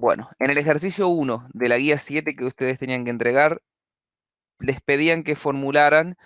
Bueno, en el ejercicio 1 de la guía 7 que ustedes tenían que entregar, les pedían que formularan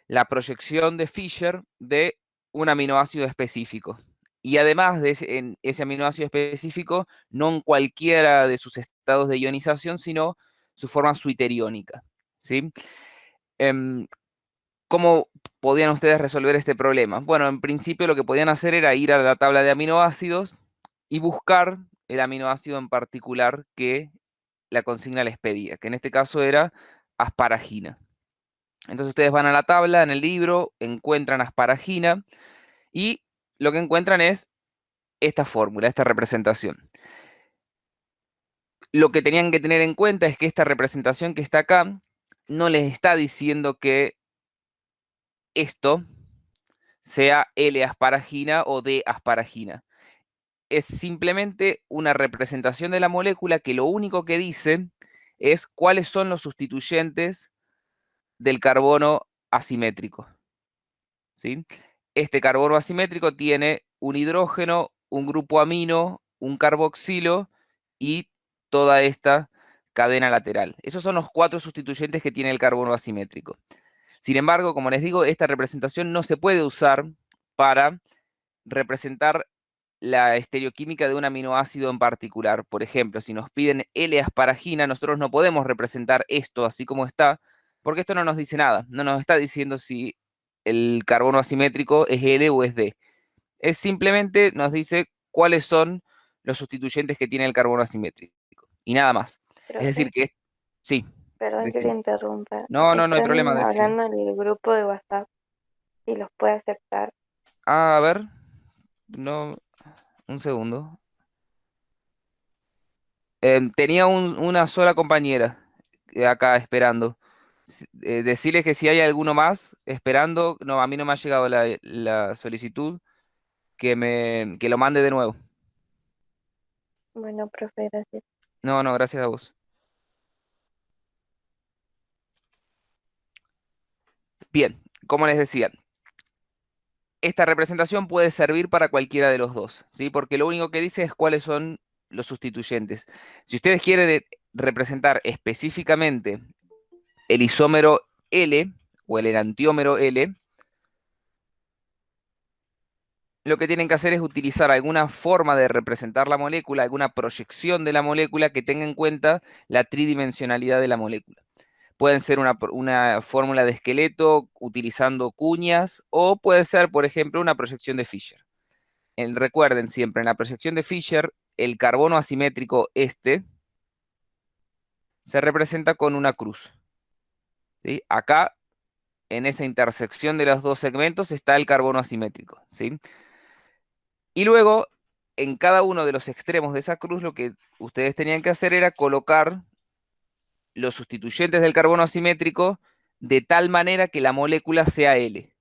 la proyección de Fisher de un aminoácido específico. Y además de en ese aminoácido específico, no en cualquiera de sus estados de ionización, sino su forma suiteriónica. ¿Sí? Em, ¿Cómo podían ustedes resolver este problema? Bueno, en principio lo que podían hacer era ir a la tabla de aminoácidos y buscar el aminoácido en particular que la consigna les pedía, que en este caso era asparagina. Entonces ustedes van a la tabla en el libro, encuentran asparagina y lo que encuentran es esta fórmula, esta representación. Lo que tenían que tener en cuenta es que esta representación que está acá no les está diciendo que esto sea L-asparagina o D-asparagina. Es simplemente una representación de la molécula que lo único que dice es cuáles son los sustituyentes del carbono asimétrico. ¿Sí? Este carbono asimétrico tiene un hidrógeno, un grupo amino, un carboxilo y toda esta cadena lateral. Esos son los 4 sustituyentes que tiene el carbono asimétrico. Sin embargo, como les digo, esta representación no se puede usar para representar la estereoquímica de un aminoácido en particular. Por ejemplo, si nos piden L-asparagina, nosotros no podemos representar esto así como está, porque esto no nos dice nada. No nos está diciendo si el carbono asimétrico es L o es D. Es simplemente nos dice cuáles son los sustituyentes que tiene el carbono asimétrico. Y nada más. Es decir, Profe, que sí, perdón que le decime. interrumpa. No, no, no hay problema, Están decime. hablando del grupo de WhatsApp y los puede aceptar. Ah, a ver, no, un segundo. Tenía una sola compañera acá esperando. Decirles que si hay alguno más esperando, no, a mí no me ha llegado la solicitud, que lo mande de nuevo. Bueno, profe, gracias. No, no, gracias a vos. Bien, como les decía, esta representación puede servir para cualquiera de los dos, ¿sí? Porque lo único que dice es cuáles son los sustituyentes. Si ustedes quieren representar específicamente el isómero L o el enantiómero L, lo que tienen que hacer es utilizar alguna forma de representar la molécula, alguna proyección de la molécula que tenga en cuenta la tridimensionalidad de la molécula. Pueden ser una fórmula de esqueleto utilizando cuñas o puede ser, por ejemplo, una proyección de Fisher. Recuerden siempre, en la proyección de Fisher, el carbono asimétrico este se representa con una cruz. ¿Sí? Acá, en esa intersección de los dos segmentos, está el carbono asimétrico. ¿Sí? Y luego, en cada uno de los extremos de esa cruz, lo que ustedes tenían que hacer era colocar los sustituyentes del carbono asimétrico de tal manera que la molécula sea L.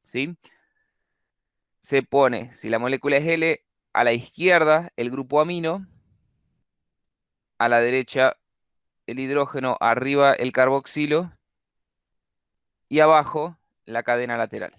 ¿Sí? Se pone, si la molécula es L, a la izquierda el grupo amino, a la derecha el hidrógeno, arriba el carboxilo y abajo la cadena lateral.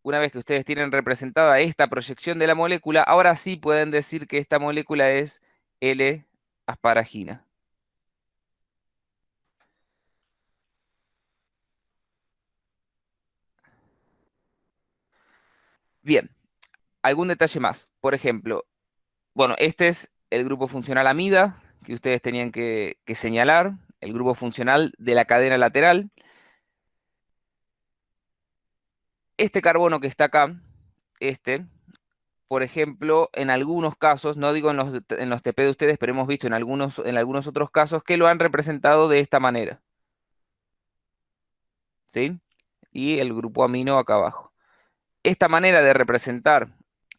Una vez que ustedes tienen representada esta proyección de la molécula, ahora sí pueden decir que esta molécula es L-asparagina. Bien, algún detalle más. Por ejemplo, bueno, este es el grupo funcional amida que ustedes tenían que señalar, el grupo funcional de la cadena lateral. Este carbono que está acá, este, por ejemplo, en algunos casos, no digo en los TP de ustedes, pero hemos visto en algunos otros casos que lo han representado de esta manera, ¿sí? Y el grupo amino acá abajo. Esta manera de representar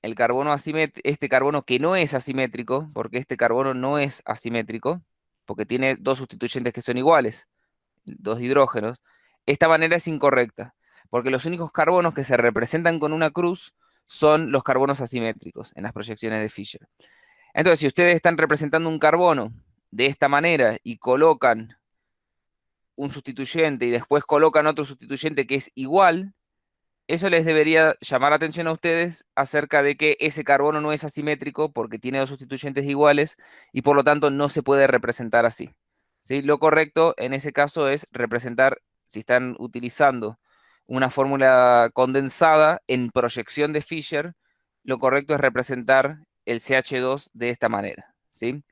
el carbono este carbono que no es asimétrico, porque este carbono no es asimétrico, porque tiene dos sustituyentes que son iguales, dos hidrógenos, esta manera es incorrecta, porque los únicos carbonos que se representan con una cruz son los carbonos asimétricos en las proyecciones de Fisher. Entonces, si ustedes están representando un carbono de esta manera y colocan un sustituyente y después colocan otro sustituyente que es igual, Eso les debería llamar la atención a ustedes acerca de que ese carbono no es asimétrico porque tiene dos sustituyentes iguales y por lo tanto no se puede representar así. ¿Sí? Lo correcto en ese caso es representar, si están utilizando una fórmula condensada en proyección de Fisher, lo correcto es representar el CH2 de esta manera. ¿Sí?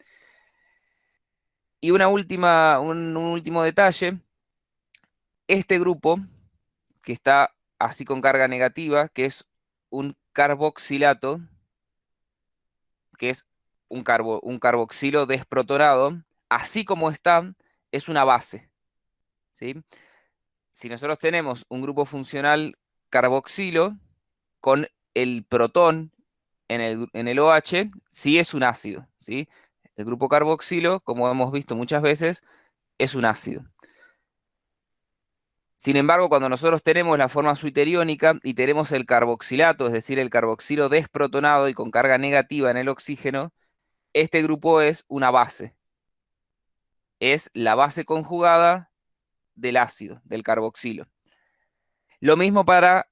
Y un último detalle, este grupo que está así con carga negativa, que es un carboxilato, que es un carboxilo desprotonado, así como está, es una base, ¿sí? Si nosotros tenemos un grupo funcional carboxilo con el protón en el OH, sí es un ácido, ¿sí? El grupo carboxilo, como hemos visto muchas veces, es un ácido. Sin embargo, cuando nosotros tenemos la forma suiteriónica y tenemos el carboxilato, es decir, el carboxilo desprotonado y con carga negativa en el oxígeno, este grupo es una base. Es la base conjugada del ácido, del carboxilo. Lo mismo para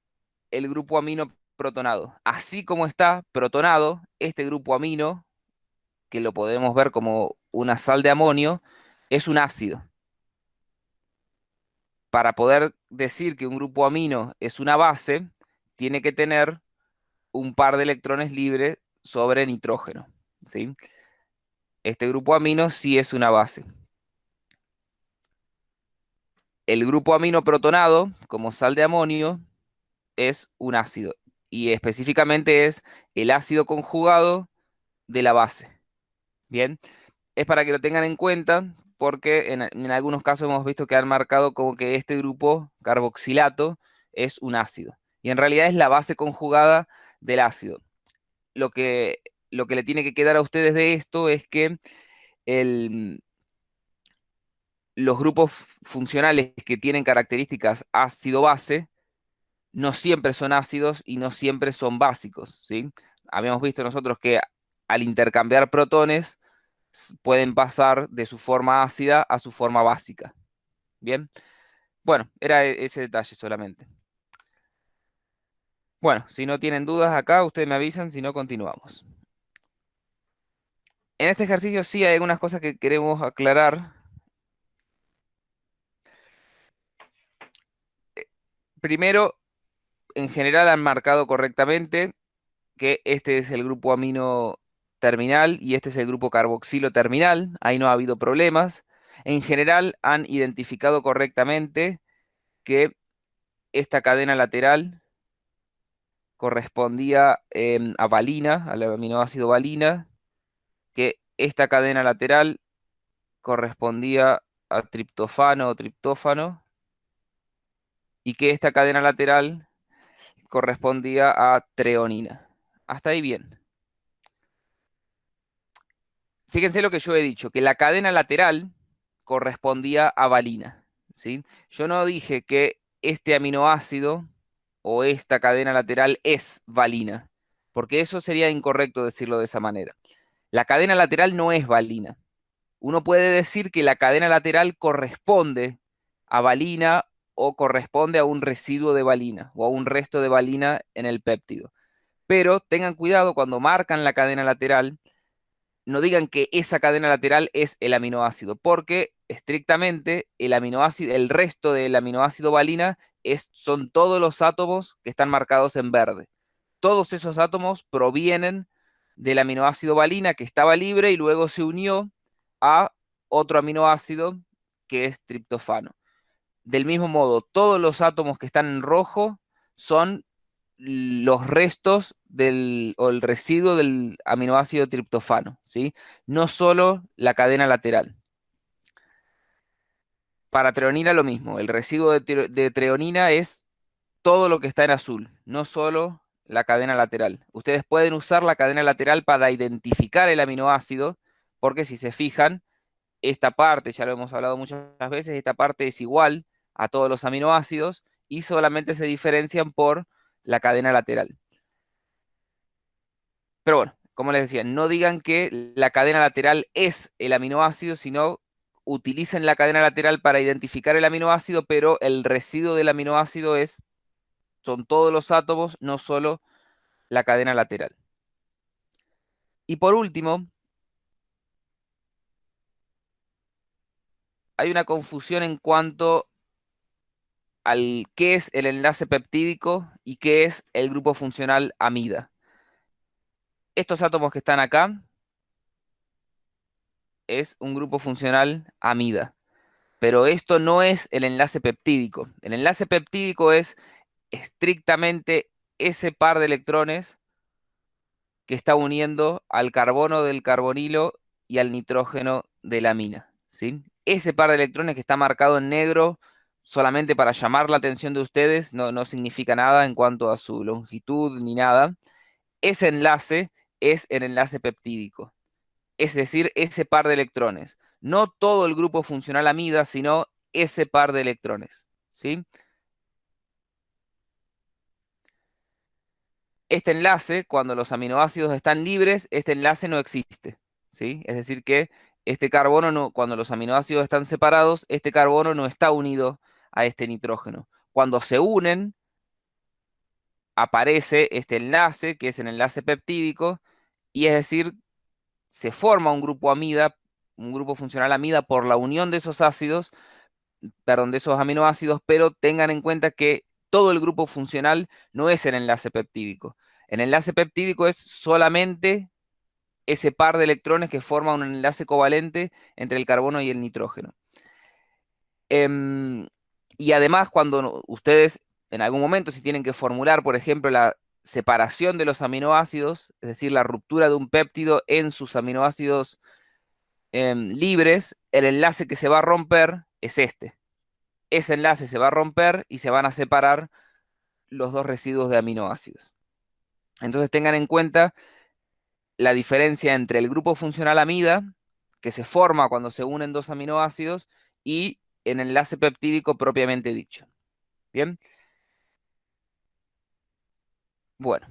el grupo amino protonado. Así como está protonado, este grupo amino, que lo podemos ver como una sal de amonio, es un ácido. Para poder decir que un grupo amino es una base, tiene que tener un par de electrones libres sobre nitrógeno, ¿sí? Este grupo amino sí es una base. El grupo amino protonado, como sal de amonio, es un ácido y específicamente es el ácido conjugado de la base. Bien, es para que lo tengan en cuenta porque en algunos casos hemos visto que han marcado como que este grupo carboxilato es un ácido y en realidad es la base conjugada del ácido. Lo que, lo que le tiene que quedar a ustedes de esto es que el, los grupos funcionales que tienen características ácido-base no siempre son ácidos y no siempre son básicos, ¿sí? Habíamos visto nosotros que al intercambiar protones pueden pasar de su forma ácida a su forma básica. Bien, bueno, era ese detalle solamente. Bueno, si no tienen dudas acá, ustedes me avisan, si no, continuamos. En este ejercicio sí hay algunas cosas que queremos aclarar. Primero, en general han marcado correctamente que este es el grupo amino terminal y este es el grupo carboxilo terminal. Ahí no ha habido problemas. En general han identificado correctamente que esta cadena lateral correspondía a valina, al aminoácido valina, que esta cadena lateral correspondía a triptofano o triptófano y que esta cadena lateral correspondía a treonina. Hasta ahí bien. Fíjense lo que yo he dicho, que la cadena lateral correspondía a valina, ¿sí? Yo no dije que este aminoácido o esta cadena lateral es valina, porque eso sería incorrecto decirlo de esa manera. La cadena lateral no es valina. Uno puede decir que la cadena lateral corresponde a valina o corresponde a un residuo de valina o a un resto de valina en el péptido. Pero tengan cuidado cuando marcan la cadena lateral, no digan que esa cadena lateral es el aminoácido, porque estrictamente el aminoácido, el resto del aminoácido valina son todos los átomos que están marcados en verde. Todos esos átomos provienen del aminoácido valina que estaba libre y luego se unió a otro aminoácido que es triptofano. Del mismo modo, todos los átomos que están en rojo son los restos o el residuo del aminoácido triptofano, ¿sí? No solo la cadena lateral. Para treonina lo mismo, el residuo de treonina es todo lo que está en azul, no solo la cadena lateral. Ustedes pueden usar la cadena lateral para identificar el aminoácido, porque si se fijan, esta parte, ya lo hemos hablado muchas veces, esta parte es igual a todos los aminoácidos y solamente se diferencian por la cadena lateral. Pero bueno, como les decía, no digan que la cadena lateral es el aminoácido, sino utilicen la cadena lateral para identificar el aminoácido, pero el residuo del aminoácido es son todos los átomos, no solo la cadena lateral. Y por último, hay una confusión en cuanto al qué es el enlace peptídico y qué es el grupo funcional amida. Estos átomos que están acá es un grupo funcional amida, pero esto no es el enlace peptídico. El enlace peptídico es estrictamente ese par de electrones que está uniendo al carbono del carbonilo y al nitrógeno de la amina, ¿sí? Ese par de electrones que está marcado en negro solamente para llamar la atención de ustedes, no significa nada en cuanto a su longitud ni nada. Ese enlace es el enlace peptídico, es decir, ese par de electrones. No todo el grupo funcional amida, sino ese par de electrones, ¿sí? Este enlace, cuando los aminoácidos están libres, este enlace no existe, ¿sí? Es decir, que este carbono, no, cuando los aminoácidos están separados, este carbono no está unido a este nitrógeno. Cuando se unen, aparece este enlace, que es el enlace peptídico, y es decir, se forma un grupo amida, un grupo funcional amida por la unión de esos ácidos, perdón, de esos aminoácidos, pero tengan en cuenta que todo el grupo funcional no es el enlace peptídico. El enlace peptídico es solamente ese par de electrones que forma un enlace covalente entre el carbono y el nitrógeno. Em, y además, cuando ustedes en algún momento, si tienen que formular, por ejemplo, la separación de los aminoácidos, es decir, la ruptura de un péptido en sus aminoácidos libres, el enlace que se va a romper es este. Ese enlace se va a romper y se van a separar los dos residuos de aminoácidos. Entonces tengan en cuenta la diferencia entre el grupo funcional amida, que se forma cuando se unen dos aminoácidos, y el enlace peptídico propiamente dicho. Bien, bueno.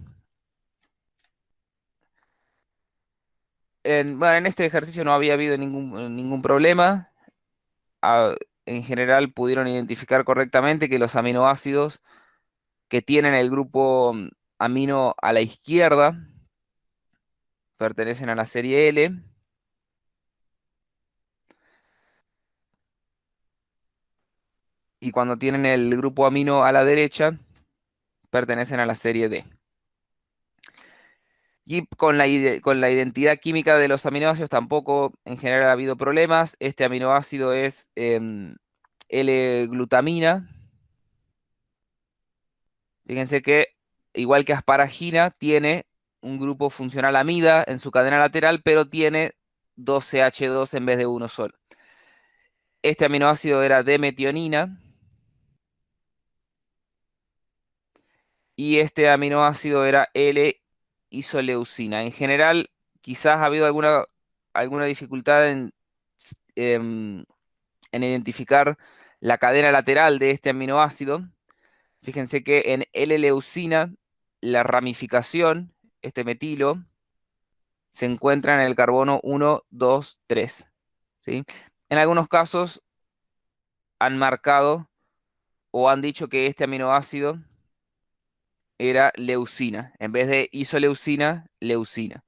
Bueno, en este ejercicio no había habido ningún problema. Ah, en general pudieron identificar correctamente que los aminoácidos que tienen el grupo amino a la izquierda pertenecen a la serie L. Y cuando tienen el grupo amino a la derecha, pertenecen a la serie D. Y con la identidad química de los aminoácidos tampoco en general ha habido problemas. Este aminoácido es L-glutamina. Fíjense que, igual que asparagina, tiene un grupo funcional amida en su cadena lateral, pero tiene 2 CH2 en vez de uno solo. Este aminoácido era D-metionina. Y este aminoácido era L-isoleucina. En general, quizás ha habido alguna dificultad em, en identificar la cadena lateral de este aminoácido. Fíjense que en L-leucina, la ramificación, este metilo, se encuentra en el carbono 1, 2, 3. ¿Sí? En algunos casos han marcado o han dicho que este aminoácido era leucina. En vez de isoleucina, leucina.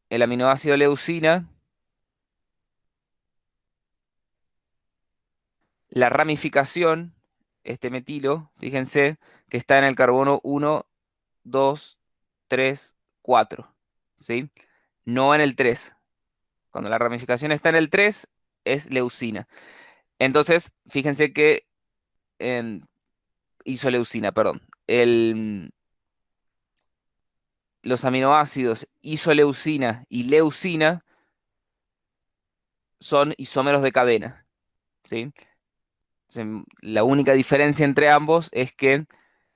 El aminoácido leucina, la ramificación, este metilo, fíjense que está en el carbono 1, 2, 3, 4, ¿sí? No en el 3. Cuando la ramificación está en el 3, es leucina. Entonces, fíjense que en isoleucina, perdón. Los aminoácidos isoleucina y leucina son isómeros de cadena, ¿sí? La única diferencia entre ambos es que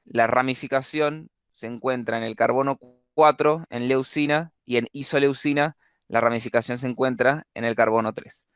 la ramificación se encuentra en el carbono 4, en leucina, y en isoleucina la ramificación se encuentra en el carbono 3.